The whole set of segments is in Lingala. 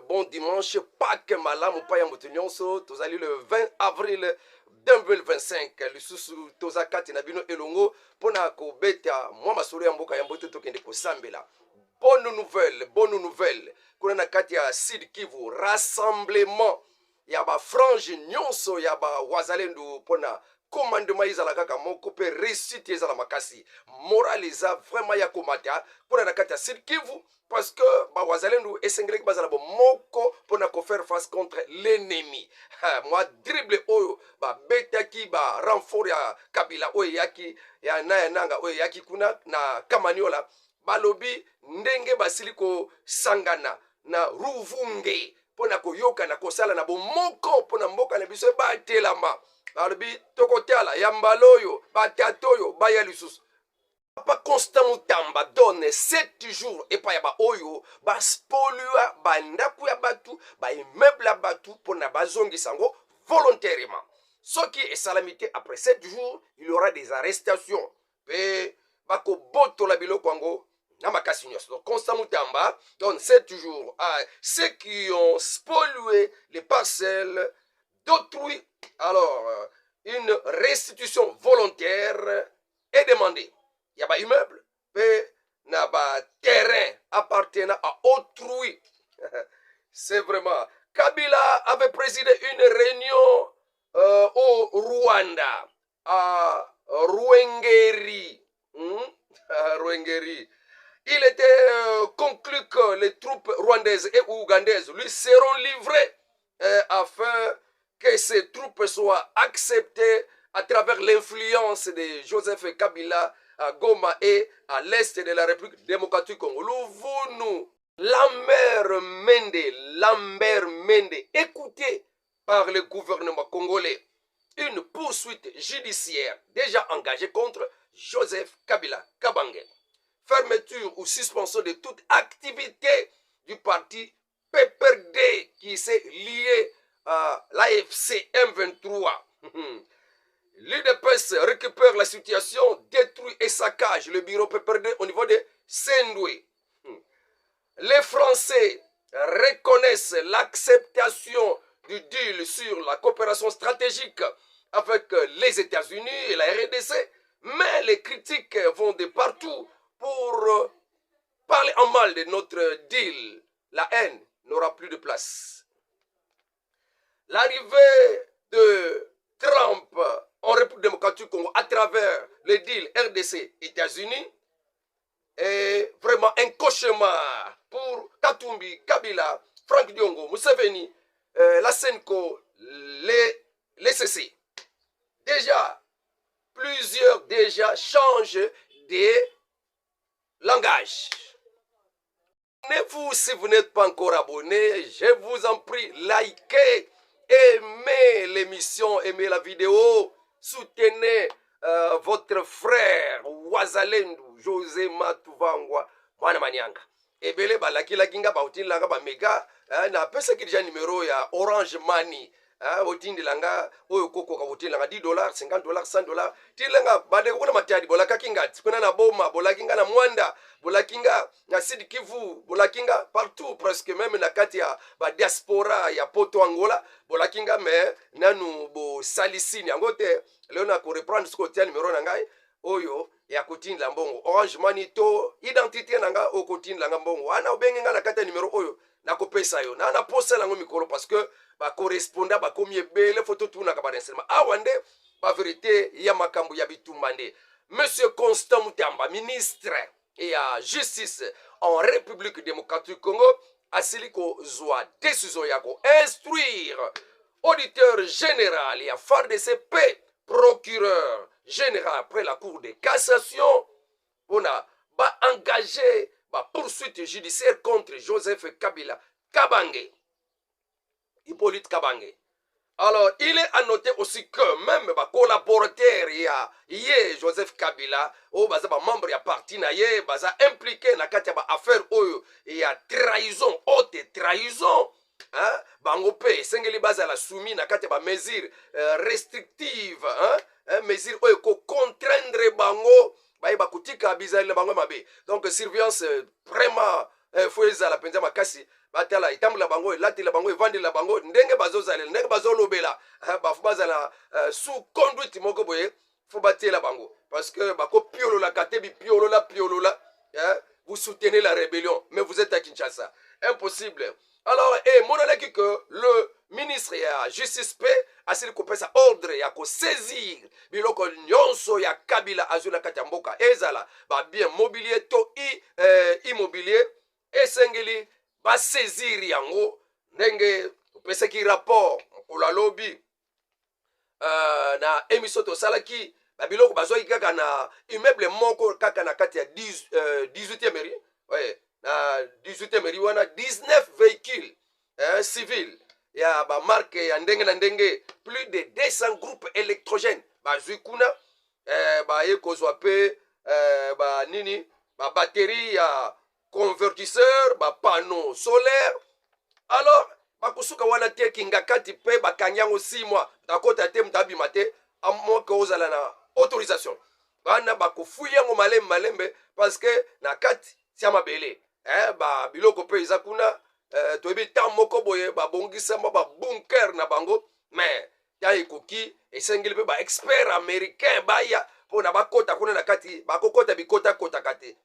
bon dimanche, Pâques malamu pa ya moto nyonso, tozali le 20 avril 2025. Lisusu tozakati na bino elongo pona kobeta mwa masolo ya mboka ya mbote tokende kosambela. Bonne nouvelle. Kuna na kati ya Sud Kivu, rassemblement ya ba frange nyonso ya ba wazalendo pona commandement ezala kaka moko pe réussite ezala makasi. Moral eza vraiment ya komata pona na kati ya Sud Kivu parce que ba wazalendo esengeleki bazala bo moko pona ko faire face contre l'ennemi. Moi dribble oyo ba betaki ba renfort ya Kabila oyo yaki ya nanga oyo yaki kuna na Kamaniola balobi ndenge basiliko sangana na Ruvunge pona koyoka na kosala na bomoko pona mboka na biso batelama balobi tokotala ya mbaloyo batatoyo baya lisusu Papa Constant Mutamba donne 7 jours et pa ya ba oyo ba spolua ba ndaku ya batu ba immeuble ya batu pona bazongi sango volontairement. Ce qui est salamité après 7 jours, il y aura des arrestations. Pe bako boto la biloko yango na makasi nyonso. Donc Constant Mutamba donne 7 jours à ceux qui ont spolié les parcelles d'autrui. Alors, une restitution volontaire est demandée. Il y a pas immeuble, mais n'a pas terrain appartenant à autrui. C'est vraiment. Kabila avait présidé une réunion au Rwanda, à Ruengeri. Ruengeri. Il était conclu que les troupes rwandaises et ougandaises lui seront livrées afin que ces troupes soient acceptées à travers l'influence de Joseph Kabila à Goma et à l'est de la République démocratique Congo. Louvunu, Lambert Mende, écouté par le gouvernement congolais, une poursuite judiciaire déjà engagée contre Joseph Kabila Kabange. Fermeture ou suspension de toute activité du parti PPRD qui s'est lié à l'AFC M23. L'UDPS récupère la situation, détruit et saccage le bureau PPRD au niveau de Sendoué. Les Français reconnaissent l'acceptation du deal sur la coopération stratégique avec les États-Unis et la RDC, mais les critiques vont de partout pour parler en mal de notre deal. La haine n'aura plus de place. L'arrivée de Trump en République démocratique Congo à travers le deal RDC-États-Unis est vraiment un cauchemar pour Katumbi, Kabila, Frank Diongo, Museveni, la Senko, les CC. Plusieurs changent de langage. Abonnez-vous si vous n'êtes pas encore abonné. Je vous en prie, likez, aimez l'émission, aimez la vidéo. Soutenez votre frère Wazalendo, José Matuvangwa, Mwana Manianga. Ebele balaki lakinga ba utin langa ba mega na pesa kirja numéro ya Orange Money. Otindi langa oyo koko ka otindi langa $10, $50, $100. Tilanga bade kuna matadi bolaka kinga kuna na boma bolakinga na Mwanda, bolakinga na Sud Kivu, bolakinga partout presque même na kati ya ba diaspora ya poto Angola, bolakinga me nanu bo salisini angote leo na ko reprendre ce côté numéro nangai oyo ya kotindi la mbongo Orange Money to identité nanga o kotindi langa mbongo ana obenga na kati ya numéro oyo na kopesa yo na posa lango mikolo parce que ba correspondant ba komi ebele photo tuna ka ba renseignement awande ba vérité ya makambo ya bitumande. Monsieur Constant Mutamba, ministre et à justice en République démocratique Congo, asiliko zwa décision yako instruire auditeur général et à FARDC procureur général après la cour de cassation on a engagé ba poursuite judiciaire contre Joseph Kabila Kabange, Hippolyte Kabange. Alors, il est à noter aussi que même ba collaborateur ya Joseph Kabila o baza ba membre ya parti na ye baza impliqué na kati ya ba affaire oyo ya trahison, haute trahison. Bango pe sengeli baza la soumis na kati ya ba mesure restrictive, mesure oyo ko contraindre bango ba kutika bizali bango mabe. Donc surveillance vraiment faut ezala penza makasi batala itambola bango elatela bango evandela bango ndenge bazozalela ndenge bazolobela bafu bazala sous conduite moko boye fo batiela bango parce que bakopiololaka te bipiolola piolola vous soutenez la rébellion mais vous êtes à Kinshasa impossible. Alors monoleki que le ministre ya justice pe asili kopesa ordre ya kosaisir biloko nyonso ya Kabila azwi na kati ya mboka ezala babien mobilier to immobilier esengeli basaisir yango ndenge opesaki rapport mokolo alobi na émission tosalaki babiloko bazwaki kaka na immeuble moko kaka na kati ya 18e mairie na 18e mairie wana 19 véhicules civils ya bamarke ya ndenge na ndenge plus de 200 groupes électrogènes bazwi kuna baye kozwa mpe banini babatterie ya convertisseur bapanneau solaire. Alors bakusuka wana te kinga kati mpe bakangi yango 6 mois takota te mutabima te amoke ozala na autorisation bana bakofuya yango malembe parce que na kati sia mabele biloko mpe eza kuna toyebi ntan moko boye babongisama babunker na bango mais ya ekoki esengeli mpe baexpert américain baya mpona bakota kuna na kati bakokota bikotakotaka te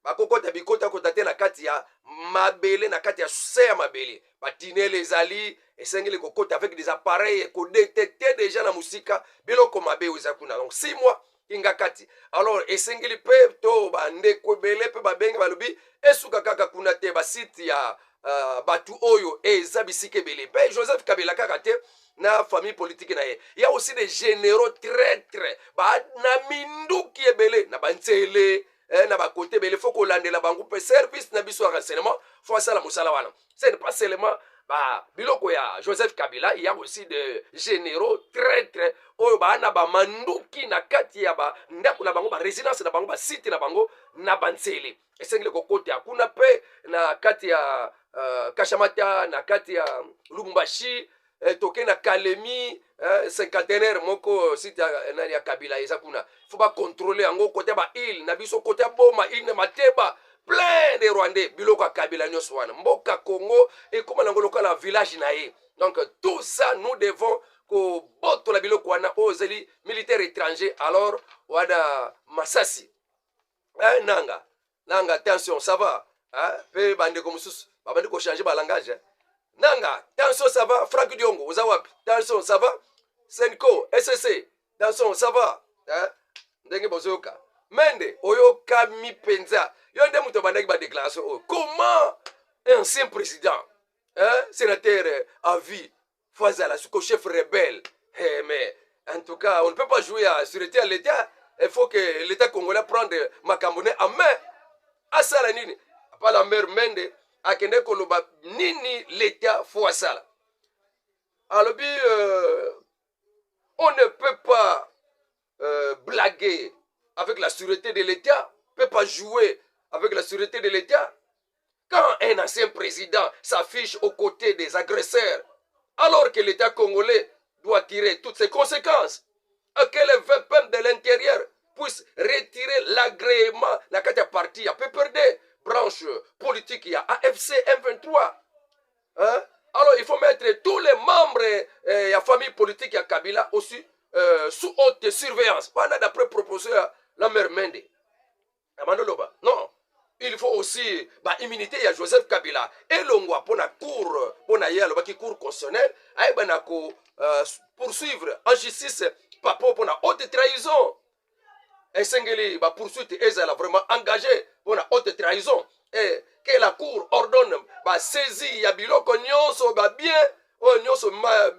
bakokota bikotakota te na kati ya mabele na kati ya se ya mabele batinele ezali esengeli kokota avec des appareils kodetecte déjà na musika biloko mabe eza kuna donc 6 mois kinga kati. Alors esengeli mpe to bandeko ebele mpe babenge balobi esuka kaka kuna te basite ya batu oyo eza bisika ebele mpe Joseph Kabila kaka te na famille politique na ye. Il y a aussi des généraux traîtres na minduki ebele na banzele na bakote ebele faut kolandela bango mpe service na biso ya renseignement faut asala mosala wana. Ce n'est pas seulement biloko ya Joseph Kabila, il y a aussi des généraux traîtres oyo bana ba manduki na kati ya ba ndako na bango ba résidence na bango ba site na bango na banzele esengele kokote akuna pe na kati ya Kashamata na kati ya Lubumbashi toke na Kalemi cinquantenaire moko site ya Kabila eza kuna faut ba contrôler yango kote ba île na biso kote boma île na Mateba plein de Rwandais biloko ya Kabila nyonso wana mboka Congo ekoma nango lokola village na ye. Donc tout ça nous devons kobotola biloko wana ozeli militaire étranger. Alors wana Masasi nanga attention ça va pe bandeko mususu babandi ko changer ba langage nanga attention ça va. Frank Diongo oza wapi? Attention ça va. Senko SSC attention ça va ndenge bozoka mende oyoka mi penza yo nde muto bandaki ba déclaration comment un ancien président sénateur à vie face à la chef rebelle mais en tout cas on ne peut pas jouer à sûreté à l'état. Il faut que l'état congolais prenne Makambone en main asala nini pas la mère mende akende koloba nini l'état faut asala alobi on ne peut pas blaguer avec la sûreté de l'État, ne peut pas jouer avec la sûreté de l'État. Quand un ancien président s'affiche aux côtés des agresseurs, alors que l'État congolais doit tirer toutes ses conséquences, et que le VPM de l'intérieur puisse retirer l'agrément, la carte partie, il y a peu peur des branches politiques, il y a AFC M23. Alors il faut mettre tous les membres de la famille politique à Kabila aussi sous haute surveillance. Voilà d'après proposé la mère Mende. Non. Il faut aussi immunité à Joseph Kabila. Et l'on pour la cour, pour la cour constitutionnelle, poursuivre en justice pour la haute trahison. Et Sengeli poursuite est vraiment engagé pour la haute trahison. Et que la cour ordonne saisir ya biloko nyonso bien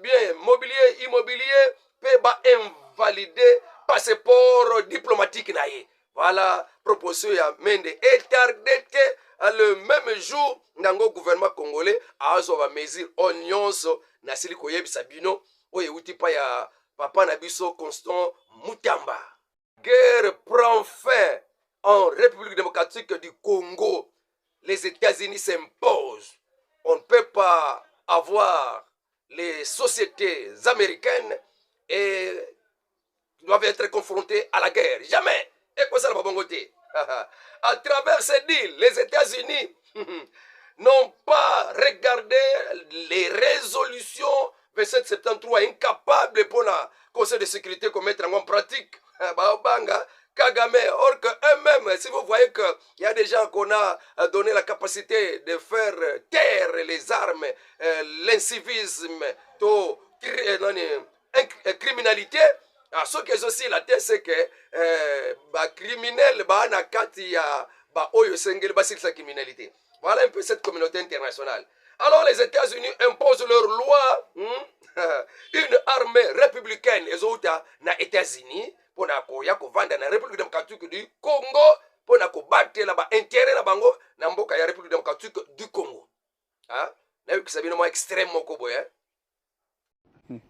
bien mobilier immobilier peut invalider passeport diplomatique na ye. Voilà proposition ya Mende et tardé le même jour nango gouvernement congolais a ba mesure nyonso na sili koyebisa bino oye uti pa ya papa na biso Constant Mutamba. Guerre prend fin en République démocratique du Congo. Les États-Unis s'imposent. On ne peut pas avoir les sociétés américaines et doivent être confrontées à la guerre. Jamais. Et quoi ça va bon côté? À travers ces deals, les États-Unis n'ont pas regardé les résolutions 2773, incapables pour le Conseil de sécurité qu'on mette en pratique. Kagame, or que eux-mêmes, si vous voyez qu'il y a des gens qu'on a donné la capacité de faire taire les armes, l'incivisme, criminalité, ce qui est aussi la tête, c'est que criminel, la criminalité. Voilà un peu cette communauté internationale. Alors les États-Unis imposent leur loi, une armée républicaine, les autres, na États-Unis, pour vendre na République démocratique du Congo, pour battre là-bas, intérêt na bango, na mboka ya République démocratique du Congo. Hein? Na qui sabino moi extrêmement kobo, hein?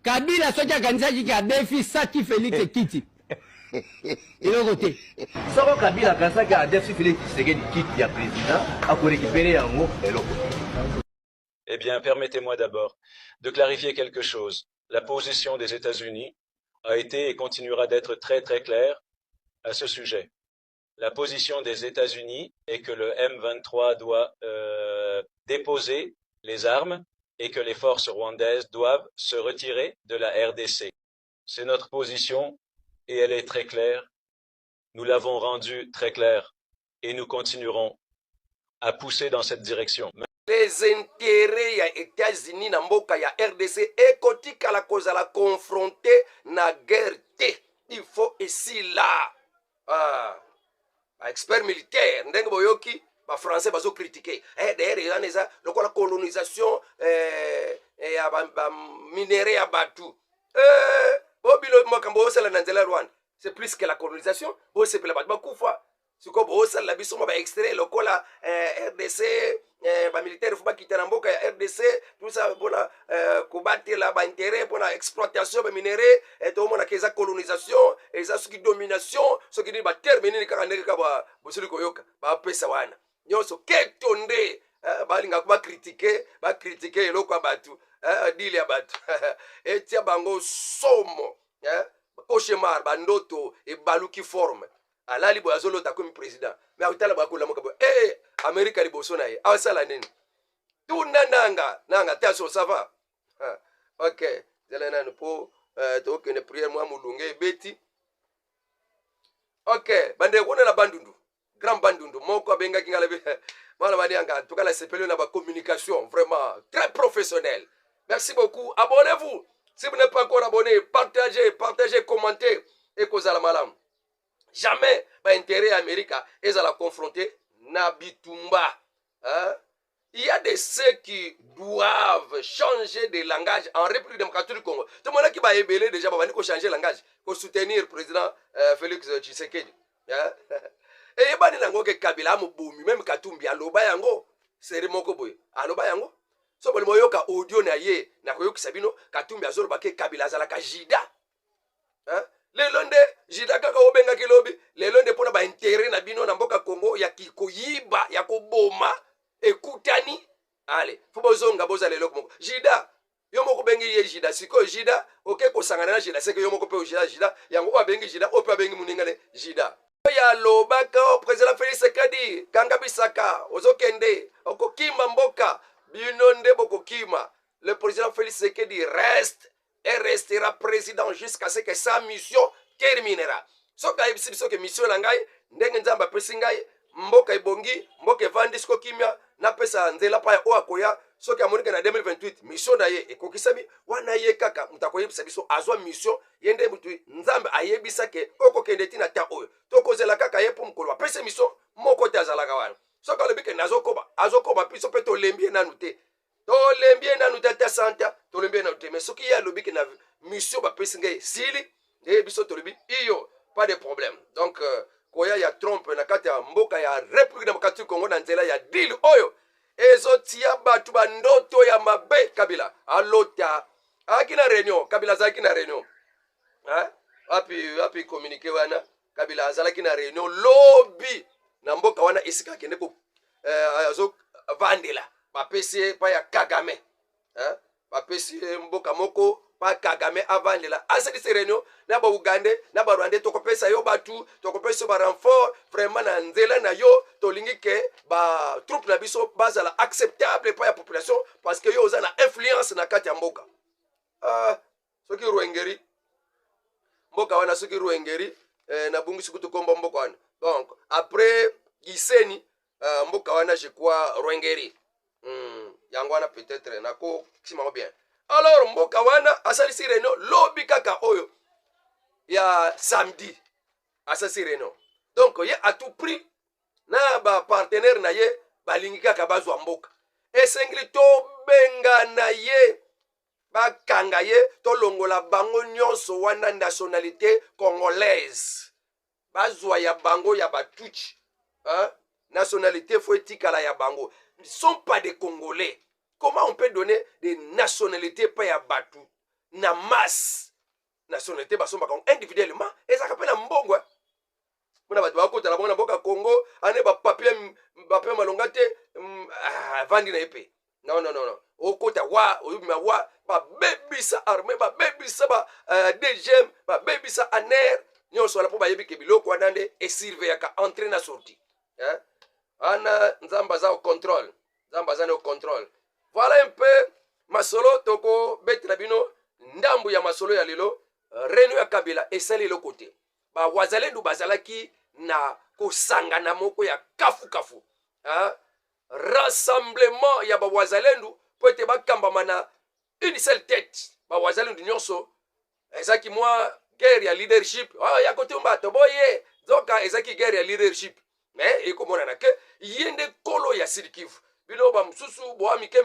Kabila soki akanisa ki adefi saki Félix Kiti. Eloko te. Soko Kabila akanisa ki adefi Félix Tshisekedi Kiti ya président ako récupérer yango eloko. Eh bien, permettez-moi d'abord de clarifier quelque chose. La position des États-Unis a été et continuera d'être très très claire à ce sujet. La position des États-Unis est que le M23 doit déposer les armes et que les forces rwandaises doivent se retirer de la RDC. C'est notre position et elle est très claire. Nous l'avons rendue très claire et nous continuerons à pousser dans cette direction. Les intérêts ya États-Unis na mboka ya RDC ekotika la cause la confronter na guerre te. Il faut ici là expert militaire ndenge boyoki ba français bazo critiquer d'ailleurs il y a neza la colonisation ya ba minéraux ya batu bobilo makambo osala na nzela Rwanda c'est plus que la colonisation bo sepela batu bakufa siko bo osala biso ba extrait lokola RDC ba militaire faut pas quitter na mboka ya RDC tout ça bona kobatela ba intérêt bona exploitation ba minéraux et to mona keza colonisation et ça ce qui domination ce qui dit ba terminer kaka ndeka ka ba bosuli koyoka ba pesa wana nyoso ketonde balinga ko ba critiquer eloko ya batu dili ya batu etia bango somo cauchemar bandoto e baluki forme alali bo azolota comme président mais utala bakula mokabo Amerika liboso na ye awasala nini tuna nanga taso ça va OK zela nanu po tokende prière moi mulunge beti OK bande kona la bandundu grand bandundu moko abenga kingala mala manianga en tout cas la CPL na ba communication vraiment très professionnelle. Merci beaucoup, abonnez-vous si vous n'êtes pas encore abonné, partagez, commentez et kozala malam. Jamais pas intérêt à l'Amérique et à la confronter Nabitumba. Hein? Il y a des ceux qui doivent changer de langage en République démocratique du Congo. Tout le monde qui va ébeler déjà, va changer de langage pour soutenir le président Félix Tshisekedi. Hein? Et il y a des gens qui Kabila Muboumi, même Katumbi, Aloba Yango, c'est Remoko Boy. Aloba Yango. So bali moyoka audio na ye na koyoki sabino Katumbi azolo bake Kabila zalaka jida. Hein? Le londe jida kaka obenga kilobi le londe pona ba intérêt na bino na mboka Congo ya kikoyiba ya koboma ekutani ale fubozonga boza lelo komoko jida yo moko bengi ye jida siko jida oke ko sangana na jida seke yo moko pe jida yango wa bengi jida ope bengi muningale jida ya lobaka o président Félix Tshisekedi kanga bisaka ozokende okokima mboka binonde bokokima le président Félix Tshisekedi reste et restera président jusqu'à ce que sa mission terminera. Soka ibisibiso ke mission na ngai ndenge nzamba pesi ngai mboka ibongi mboka evandi siko kimia na pesa nzela pa ya oakoya soki amonike na 2028 mission na ye ekokisami wana ye kaka mutakoyebisa biso azwa mission yende mutu nzambe ayebisa ke okokende tina ta oyo tokozela kaka ye po mukolo apese mission moko te azalaka wana soki alobike nazokoba azokoba piso pe tolembie nanu te tolembie nanu te ta santa tolembie nanu te mais soki ye alobike na mission bapesi ngai sili biso tolobi iyo pas de problème donc koya ya Trump na kati ya mboka ya République démocratique Congo na nzela ya deal oyo ezotia batu bandoto ya mabe Kabila alota akina réunion Kabila zaki na réunion hein api communiquer wana Kabila azalaki na réunion lobby na mboka wana isika kende ko azo vandela bapesi pa ya Kagame hein bapesi mboka moko pa Kagame avandela asalisi réunion na ba Ugandais na ba Rwandais tokopesa yo batu tokopesa ba renfort vraiment na nzela na yo tolingi ke ba troupe na biso bazala acceptable pa ya population parce que yo oza na influence na kati ya mboka soki Rwengeri mboka wana soki Rwengeri na bungisi kutu komba mboka wana donc après Giseni mboka wana je crois Rwengeri yango wana peut-être nako kima bien. Alors mboka wana asalisi réunion lobi kaka oyo ya samedi asalisi réunion donc ye à tout prix na ba partenaire na ye balingi kaka bazwa mboka esengeli to benga na ye bakanga ye tolongola bango nyonso wana nationalité congolaise bazwa ya bango ya batuchi nationalité faut etikala ya bango. Ils ne sont pas des Congolais. Comment on peut donner des nationalités pas ya batu na masse nationalité baso ba individuellement et ça kapena mbongwa mona batu bakota la bona boka Congo ane ba papier malongate vandi na épée non okota wa oyuma wa ba bebisa armée ba bebisa ba DGM ba bebisa aner nyonso la po ba yebi ke biloko wanande et surveiller ka entrer na sortie ana nzamba za au contrôle voilà un peu masolo toko betela bino ndambu ya masolo ya lelo réunion ya Kabila esali le côté ba wazalendo bazalaki na kosangana moko ya kafu rassemblement ya ba wazalendo po ete bakambama na une seule tête ba wazalendo nyonso ezaki mwa guerre ya leadership ya kote mbato boye zoka ezaki guerre ya leadership mais ekomona ke yende kolo ya Sud-Kivu bino ba msusu boa mike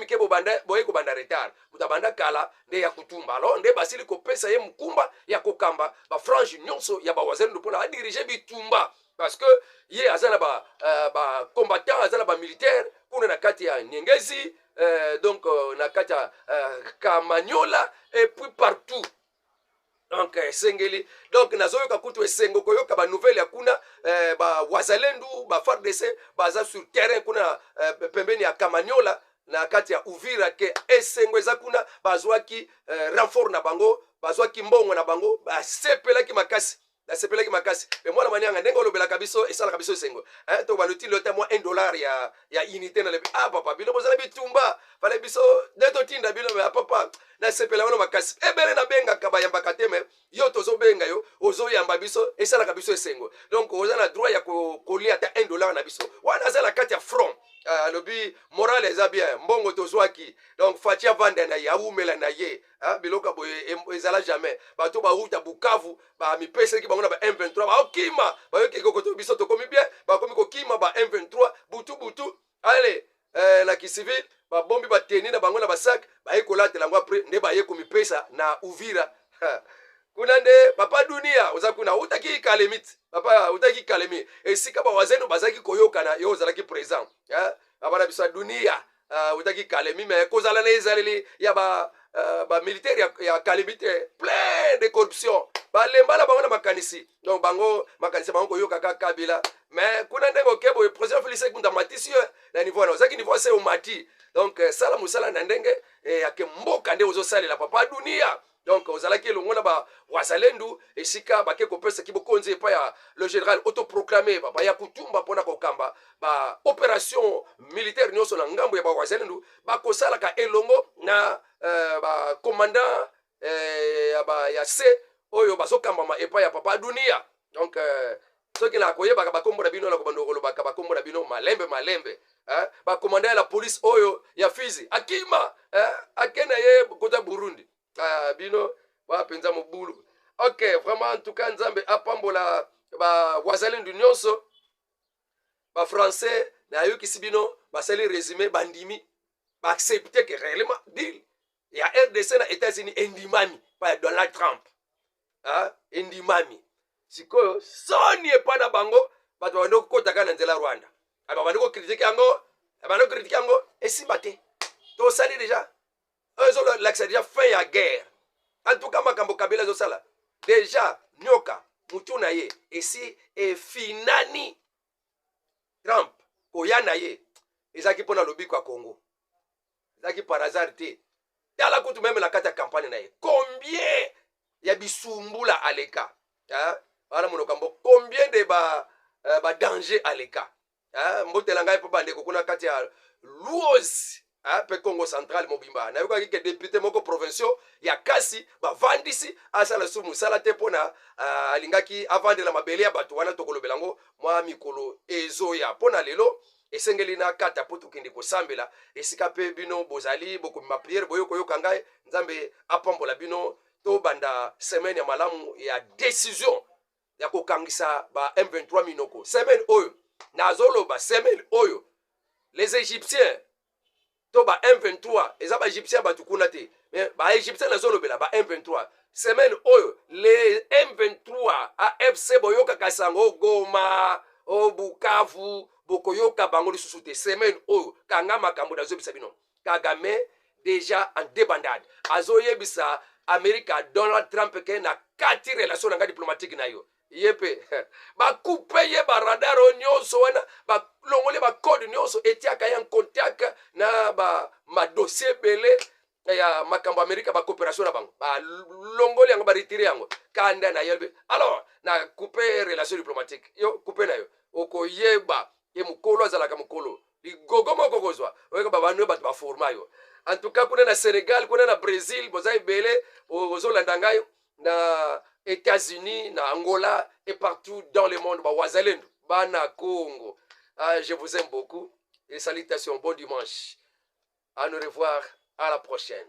boye ko banda retard kutabanda kala nde ya kutumba alors nde basili kopesa ye mkumba ya kokamba ba frange nyonso ya ba wazalendo pona diriger bitumba parce que ye azala ba combattant azala ba militaire kuna na kati ya Nyengezi donc na kati ya Kamanyola et puis partout. Donc sengeli donc nazoyoka kutu esengo koyoka ba nouvelle ya kuna ba wazalendu ba FARDC baza sur terrain kuna pembeni ya Kamanyola na kati ya Uvira ke esengo eza kuna bazwaki renfort na bango bazwaki mbongo na bango basepelaki makasi mais moi la manière ndengo lobela kabiso esala kabiso esengo to baluti lota moi $1 ya unité na le papa bilo bozala bitumba fale biso deto tinda bilo me papa na sepela wana makasi ebele na benga kabayamba kateme yo tozo benga yo ozo yamba biso esala kabiso esengo donc oza na droit ya kolia ta $1 na biso wana zala kati ya front lobi moral eza bien mbongo tozwaki donc fatia vanda na ya umela na ye biloka boye ezala jamais bato ba ruta Bukavu ba mipese ki bango na ba M23 ba okima ba yoki kokoto biso to komi bien ba komi ko kima ba M23 butu allez la ki civil ba bombi ba teni na bango na ba sac ba ekolate lango après nde ba ye ko mipesa na Uvira kuna nde papa dunia oza kuna utaki kalemit papa utaki kalemi esika ba wazeno bazaki koyokana yo ozalaki présent abana bisa dunia utaki kalemi mais kozala na ezaleli ya ba militaire ya kalemite plein de corruption balemba la bango na makanisi donc bango makanisi bango koyoka kaka Kabila mais kuna ndengo kebo président Félix Sekunda Matisi na niveau na ozaki niveau c'est umati donc sala musala na ndenge ya kemboka nde ozo salela papa dunia. Donc ozalaki elongo na ba wazalendu esika bake kopesa kibokonzi pa ya le général autoproclamé ba ya kutumba pona kokamba ba opération militaire nyonso na ngambo ya ba wazalendu ba kosala ka elongo na ba commandant ya C oyo bazokamba ma epa ya papa dunia. Donc soki na koyeba ba kombo na bino na kobando koloba ba kombo na bino malembe ba commandant la police oyo ya Fizi akima akena ye kota Burundi bino ba penza mobulu. OK, vraiment en tout cas nzambe apambola ba wazalendu nyonso ba français na yoki sibino ba sali résumé bandimi ba accepter que réellement deal ya RDC na États-Unis endimami pa Donald Trump endimami sikoyo soni epa na bango bato bando kota kana nzela Rwanda aba bando critiquer yango esibate to sali déjà l'accès déjà fin ya guerre. En tout cas makambo Kabila zo sala déjà nyoka mutuna ye esi e finani Trump koyana ye ezaki pona lobi kwa Congo ezaki par hasard te tala kutu même na kati ya campagne na ye combien ya bisumbula aleka wana monokambo combien de ba danger aleka mbotela ngai po bandeko kuna kati ya Luozi pe Congo central mobimba na yoka ke député moko provinciaux ya kasi bavandisi asala su musala te pona alingaki avandela mabele ya bato wana tokolobelango mwa mikolo ezoya pona lelo esengeli na kata po tokende kosambela esika pe bino bozali bokomima priere boyokoyoka ngai nzambe apambola bino to banda semaine ya malamu ya décision ya kokangisa ba M23 minoko semaine oyo nazoloba semaine oyo les Égyptiens to ba M23 eza ba Égyptiens batukuna te mais ba Égyptiens nazolobela ba M23 semaine oyo les M23 AFC boyoka kasango Goma o Bukavu bokoyoka bango lisusu te semaine oyo kanga makambo nazobisa bino Kagame déjà en débandade azoyebisa Amerika Donald Trump ke na kati relation nanga diplomatique na yo yepe bakupe ye baradaro nyonso wana balongole bacode nyonso etiaka ya contact na madossier bele ya makambo Amerika bacoopération na bango balongole yango baretire yango kanda na yelbe alors na coupe relation diplomatique yo coupe na yo okoyeba ye mukolo azalaka mukolo ligogo moko kozwa oyeka babano bato baforma yo en tout cas kuna na Sénégal kuna na Brésil bozai bele ozolanda ngai na États-Unis, na Angola et partout dans le monde. Wazalendo, Bana Congo. Je vous aime beaucoup et salutations. Bon dimanche. À nous revoir. À la prochaine.